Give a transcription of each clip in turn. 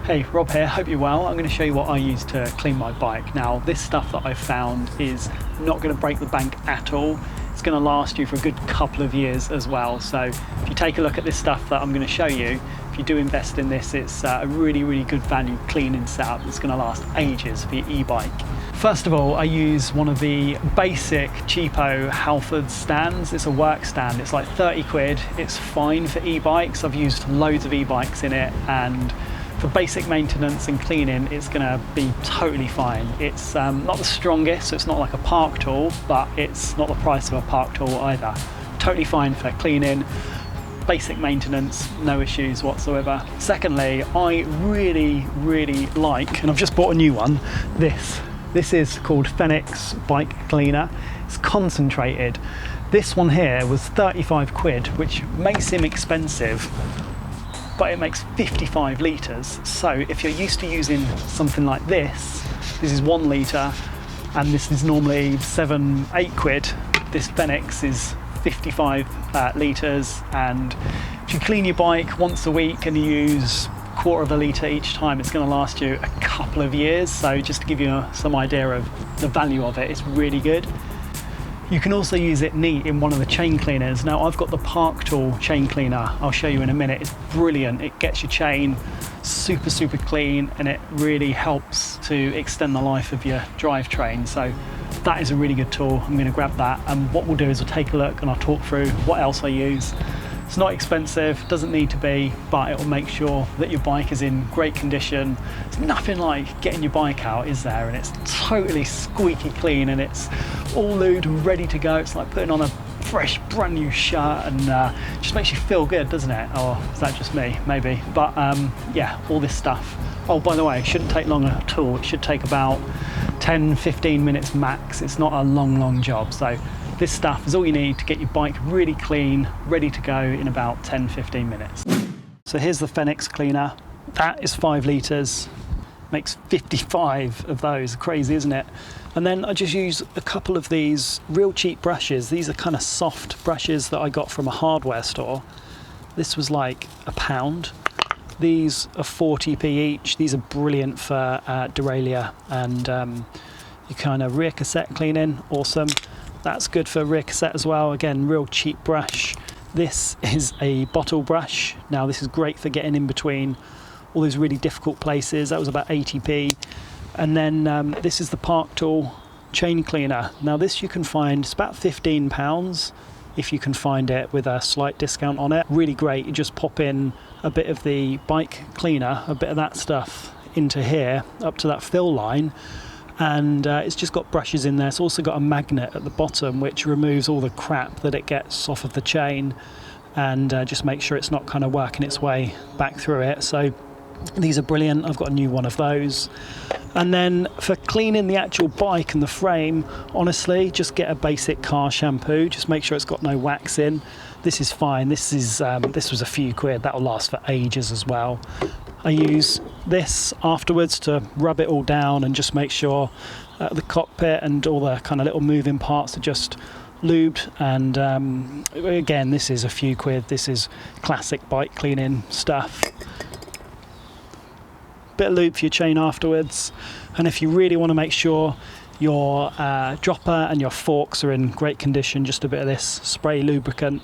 Hey, Rob here, hope you're well. I'm going to show you what I use to clean my bike. Now, this stuff that I've found is not going to break the bank at all. It's going to last you for a good couple of years as well. So if you take a look at this stuff that I'm going to show you, if you do invest in this, it's a really good value cleaning setup that's going to last ages for your e-bike. First of all, I use one of the basic cheapo Halford stands. It's a work stand. It's like 30 quid. It's fine for e-bikes. I've used loads of e-bikes in it, and for basic maintenance and cleaning, it's going to be totally fine. It's not the strongest, so it's not like a park tool, but it's not the price of a park tool either. Totally fine for cleaning, basic maintenance, no issues whatsoever. Secondly, I really like, and I've just bought a new one, this. This is called Fenix Bike Cleaner. It's concentrated. This one here was 35 quid, which may seem expensive, but it makes 55 litres. So if you're used to using something like this is 1 litre, and this is normally 7-8 quid. This Fenix is 55 litres, and if you clean your bike once a week and you use 1/4 of a litre each time, it's going to last you a couple of years. So just to give you some idea of the value of it, it's really good. You can also use it neat in one of the chain cleaners. Now, I've got the Park Tool chain cleaner. I'll show you in a minute. It's brilliant. It gets your chain super clean, and it really helps to extend the life of your drivetrain. So that is a really good tool. I'm going to grab that, and what we'll do is we'll take a look and I'll talk through what else I use. It's not expensive, doesn't need to be, but it will make sure that your bike is in great condition. It's nothing like getting your bike out, is there? And it's totally squeaky clean, and it's all lubed and ready to go. It's like putting on a fresh, brand new shirt, and just makes you feel good, doesn't it? Or is that just me? Maybe. But yeah, all this stuff. Oh, by the way, it shouldn't take long at all. It should take about 10-15 minutes max. It's not a long job. So this stuff is all you need to get your bike really clean, ready to go in about 10-15 minutes. So here's the Fenix cleaner. That is 5 litres, makes 55 of those. Crazy, isn't it? And then I just use a couple of these real cheap brushes. These are kind of soft brushes that I got from a hardware store. This was like £1. These are 40p each. These are brilliant for derailleur and your kind of rear cassette cleaning. Awesome. That's good for rear cassette as well. Again, real cheap brush. This is a bottle brush. Now, this is great for getting in between all those really difficult places. That was about 80p. And then this is the Park Tool chain cleaner. Now, this you can find, it's about £15 if you can find it with a slight discount on it. Really great. You just pop in a bit of the bike cleaner, a bit of that stuff into here, up to that fill line. And it's just got brushes in there. It's also got a magnet at the bottom which removes all the crap that it gets off of the chain, and just make sure it's not kind of working its way back through it. So these are brilliant. I've got a new one of those. And then for cleaning the actual bike and the frame, honestly, just get a basic car shampoo. Just make sure it's got no wax in. This is fine. This was a few quid. That'll last for ages as well. I use this afterwards to rub it all down and just make sure the cockpit and all the kind of little moving parts are just lubed. And again, this is a few quid. This is classic bike cleaning stuff. Bit of lube for your chain afterwards. And if you really want to make sure your dropper and your forks are in great condition, just a bit of this spray lubricant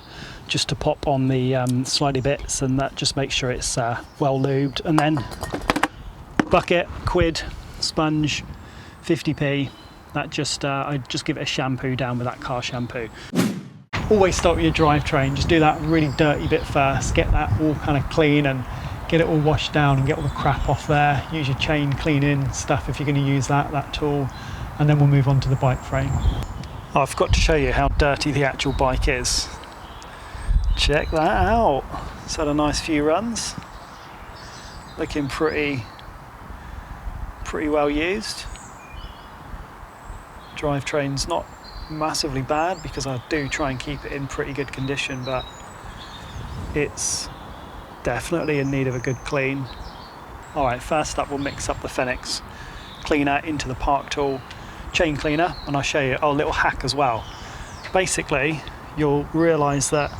just to pop on the slidey bits, and that just makes sure it's well lubed. And then bucket, quid, sponge, 50p. That just I just give it a shampoo down with that car shampoo. Always start with your drivetrain. Just do that really dirty bit first. Get that all kind of clean and get it all washed down and get all the crap off there. Use your chain cleaning stuff if you're going to use that tool, and then we'll move on to the bike frame. Oh, I forgot to show you how dirty the actual bike is. Check that out. It's had a nice few runs. Looking pretty well used. Drivetrain's not massively bad because I do try and keep it in pretty good condition, but it's definitely in need of a good clean. Alright, first up we'll mix up the Fenix cleaner into the Park Tool chain cleaner, and I'll show you a little hack as well. Basically, you'll realise that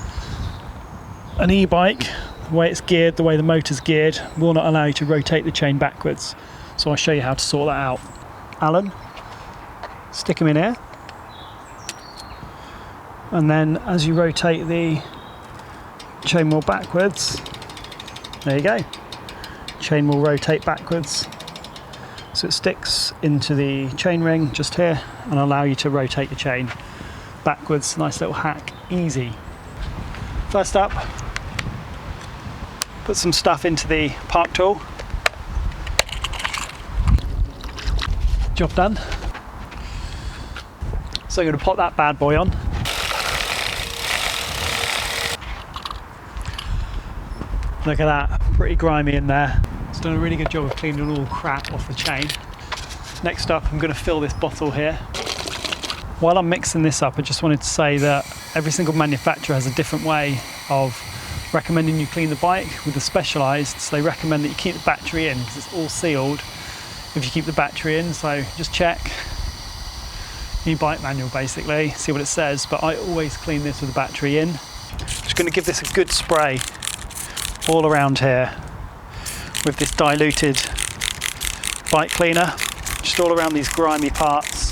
an e-bike the way it's geared, the way the motor's geared, will not allow you to rotate the chain backwards. So I'll show you how to sort that out. Allen, stick them in here. And then as you rotate the chain wheel backwards, there you go. Chain will rotate backwards. So it sticks into the chain ring just here and allow you to rotate the chain backwards. Nice little hack, easy. First up, put some stuff into the park tool. Job done. So I'm going to pop that bad boy on. Look at that, pretty grimy in there. It's done a really good job of cleaning all crap off the chain. Next up, I'm going to fill this bottle here. While I'm mixing this up, I just wanted to say that every single manufacturer has a different way of recommending you clean the bike. With the Specialized, they recommend that you keep the battery in because it's all sealed if you keep the battery in. So just check your bike manual basically, see what it says. But I always clean this with the battery in. Just going to give this a good spray all around here with this diluted bike cleaner, just all around these grimy parts.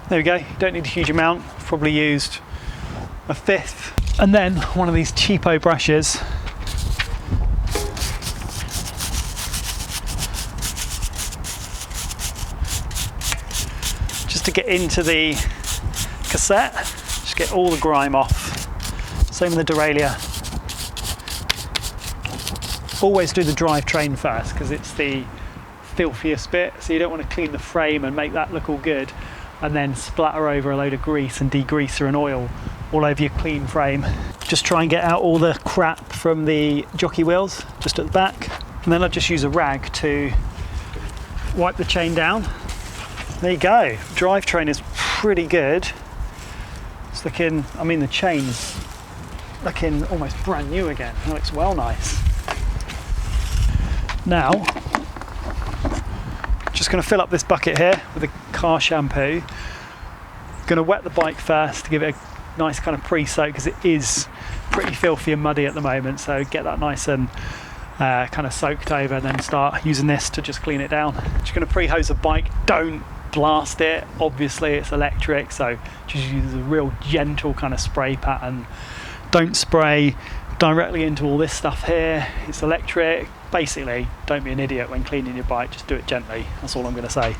There we go, don't need a huge amount, probably used a fifth. And then one of these cheapo brushes, just to get into the cassette, just get all the grime off. Same with the derailleur. Always do the drivetrain first because it's the filthiest bit, so you don't want to clean the frame and make that look all good and then splatter over a load of grease and degreaser and oil all over your clean frame. Just try and get out all the crap from the jockey wheels just at the back, and then I'll just use a rag to wipe the chain down. There you go, drivetrain is pretty good. It's looking, I mean the chain's looking almost brand new again. It looks well nice. Now, just going to fill up this bucket here with a car shampoo. Going to wet the bike first to give it a nice kind of pre-soak because it is pretty filthy and muddy at the moment. So get that nice and kind of soaked over, and then start using this to just clean it down. Just going to pre-hose the bike. Don't blast it. Obviously, it's electric, so just use a real gentle kind of spray pattern. Don't spray directly into all this stuff here. It's electric. Basically, don't be an idiot when cleaning your bike, just do it gently. That's all I'm going to say.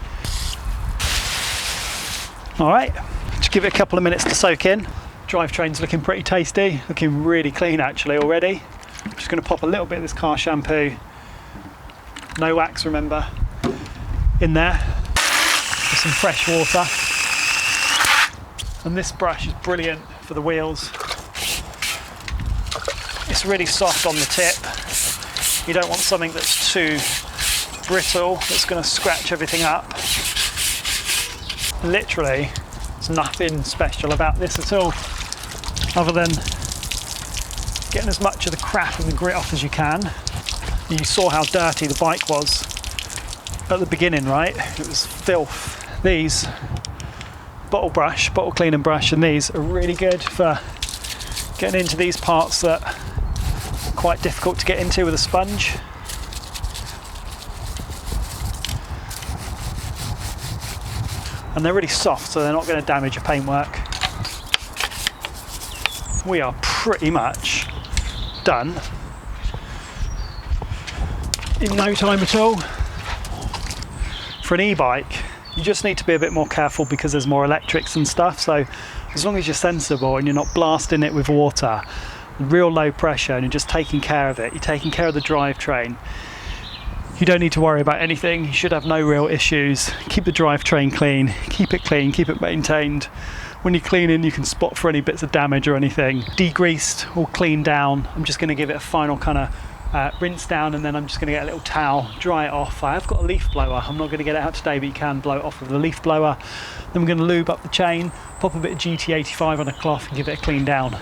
All right, just give it a couple of minutes to soak in. Drivetrain's looking pretty tasty, looking really clean actually already. I'm just going to pop a little bit of this car shampoo, no wax remember, in there with some fresh water. And this brush is brilliant for the wheels. It's really soft on the tip. You don't want something that's too brittle, that's going to scratch everything up. Literally, there's nothing special about this at all, other than getting as much of the crap and the grit off as you can. You saw how dirty the bike was at the beginning, right? It was filth. These bottle cleaning brush, and these are really good for getting into these parts that are quite difficult to get into with a sponge. And they're really soft, so they're not going to damage your paintwork. We are pretty much done in no time at all. For an e-bike, you just need to be a bit more careful because there's more electrics and stuff, so as long as you're sensible and you're not blasting it with water, real low pressure, and you're just taking care of it, you're taking care of the drivetrain, you don't need to worry about anything. You should have no real issues. Keep the drivetrain clean, keep it maintained. When you're cleaning, you can spot for any bits of damage or anything. Degreased or cleaned down. I'm just going to give it a final kind of rinse down, and then I'm just going to get a little towel, dry it off. I have got a leaf blower. I'm not going to get it out today, but you can blow it off with a leaf blower. Then we're going to lube up the chain, pop a bit of GT85 on a cloth and give it a clean down.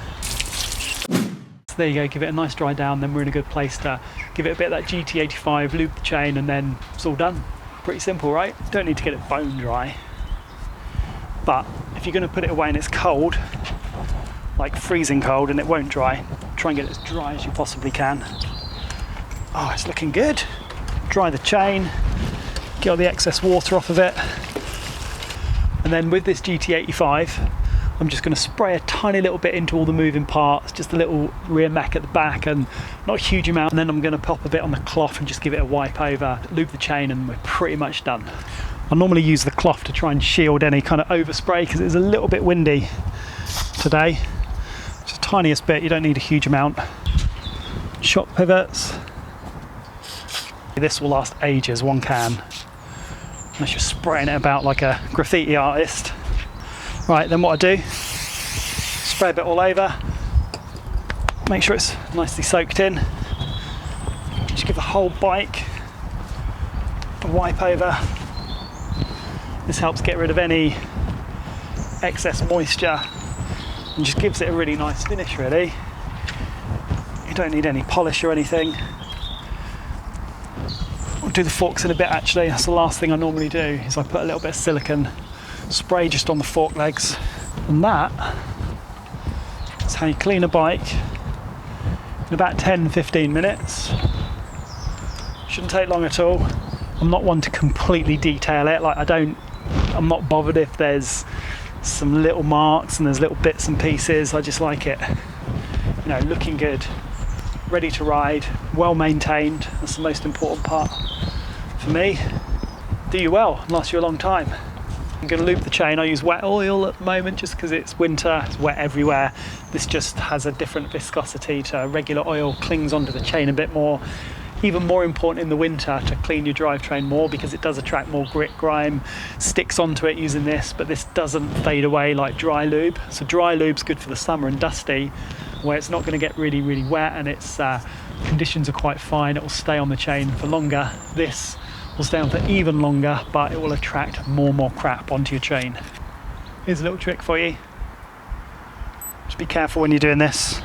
So there you go, give it a nice dry down, then we're in a good place to give it a bit of that GT85, lube the chain, and then it's all done. Pretty simple, right? Don't need to get it bone dry. But if you're going to put it away and it's cold, like freezing cold, and it won't dry, try try and get it as dry as you possibly can. Oh, it's looking good. Dry the chain, get all the excess water off of it. And then with this GT85, I'm just going to spray a tiny little bit into all the moving parts, just a little rear mech at the back, and not a huge amount. And then I'm going to pop a bit on the cloth and just give it a wipe over, lube the chain, and we're pretty much done. I normally use the cloth to try and shield any kind of overspray because it's a little bit windy today. Just the tiniest bit, you don't need a huge amount. Shock pivots. This will last ages, one can. Unless you're spraying it about like a graffiti artist. Right, then what I do, spray a bit all over, make sure it's nicely soaked in. Just give the whole bike a wipe over. This helps get rid of any excess moisture and just gives it a really nice finish, really. You don't need any polish or anything. I'll do the forks in a bit actually. That's the last thing I normally do, is I put a little bit of silicone spray just on the fork legs. And that is how you clean a bike in about 10-15 minutes. Shouldn't take long at all. I'm not one to completely detail it, like I'm not bothered if there's some little marks and there's little bits and pieces. I just like it, you know, looking good, ready to ride, well maintained. That's the most important part for me. Do you well, last you a long time. I'm going to lube the chain. I use wet oil at the moment just because it's winter, it's wet everywhere. This just has a different viscosity to regular oil, clings onto the chain a bit more. Even more important in the winter to clean your drivetrain more because it does attract more grit, grime, sticks onto it using this, but this doesn't fade away like dry lube. So dry lube's good for the summer and dusty, where it's not going to get really, really wet and its conditions are quite fine. It will stay on the chain for longer. This will stay on for even longer, but it will attract more crap onto your chain. Here's a little trick for you. Just be careful when you're doing this.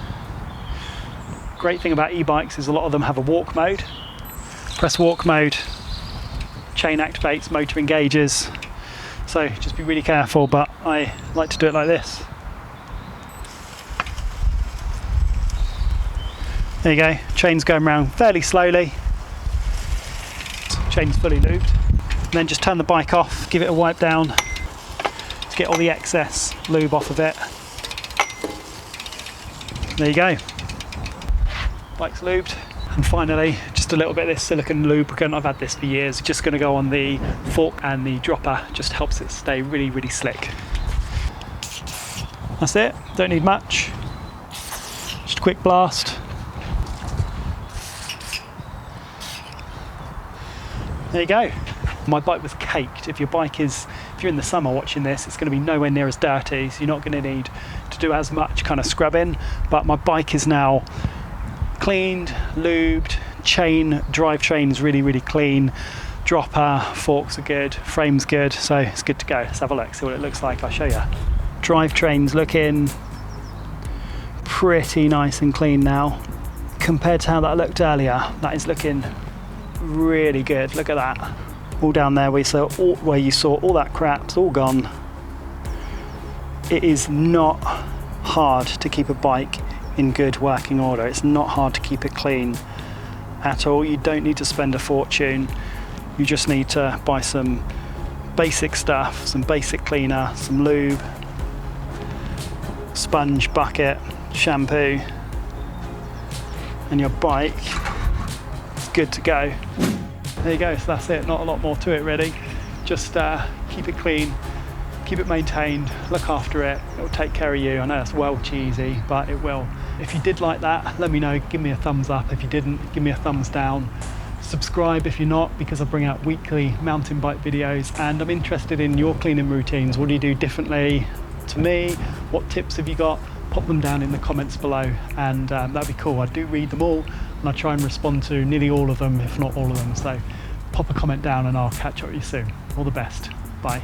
Great thing about e-bikes is a lot of them have a walk mode. Press walk mode, chain activates, motor engages. So just be really careful, but I like to do it like this. There you go, chain's going around fairly slowly. Chain's fully lubed. And then just turn the bike off, give it a wipe down to get all the excess lube off of it. There you go. Bike's lubed. And finally, just a little bit of this silicone lubricant. I've had this for years. Just going to go on the fork and the dropper. Just helps it stay really, really slick. That's it. Don't need much. Just a quick blast. There you go. My bike was caked. If you're in the summer watching this, it's going to be nowhere near as dirty, so you're not going to need to do as much kind of scrubbing. But my bike is now cleaned, lubed, drivetrain's really, really clean. Dropper, forks are good, frame's good, so it's good to go. Let's have a look, see what it looks like. I'll show you. Drivetrain's looking pretty nice and clean now. Compared to how that looked earlier, that is looking really good. Look at that. All down there where you saw all that crap, it's all gone. It is not hard to keep a bike in good working order. It's not hard to keep it clean at all. You don't need to spend a fortune. You just need to buy some basic stuff, some basic cleaner, some lube, sponge, bucket, shampoo, and your bike is good to go. There you go, so that's it. Not a lot more to it really. Just keep it clean, keep it maintained, look after it. It will take care of you. I know that's well cheesy, but it will. If you did like that, let me know, give me a thumbs up. If you didn't, give me a thumbs down. Subscribe if you're not, because I bring out weekly mountain bike videos, and I'm interested in your cleaning routines. What do you do differently to me? What tips have you got? Pop them down in the comments below, and that'd be cool. I do read them all, and I try and respond to nearly all of them, if not all of them. So pop a comment down and I'll catch up with you soon. All the best. Bye.